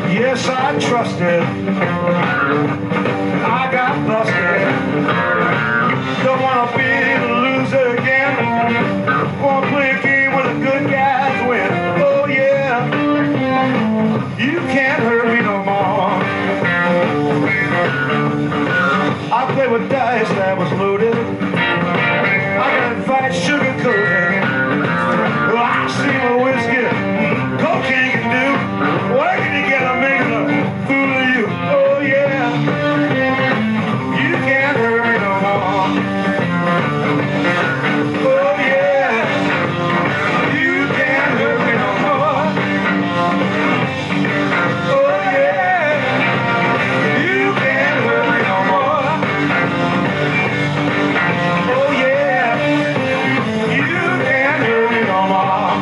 Yes, I trusted, I got busted. Don't wanna be the loser again. Wanna play a game where the good guys win. Oh yeah, you can't hurt me no more. I played with dice that was loaded. I got fight sugar coated. Well, I see my whiskey, cocaine can do. Working together, making a fool of you. Oh yeah, you can't hurt me no more. Oh yeah, you can't hurt me no more. Oh yeah, you can't hurt me no more. Oh yeah, you can't hurt me no more.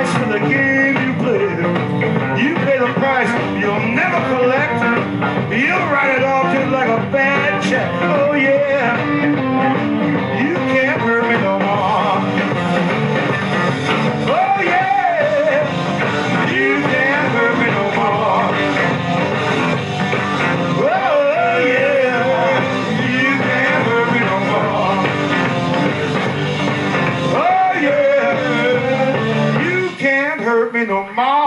For the game you play, you pay the price you'll never collect. You'll write it off just like a bad check. Oh yeah, you can't hurt me no more. Oh yeah, you can't hurt me no more. Oh yeah, you can't hurt me no more. Oh yeah, can't hurt me no more.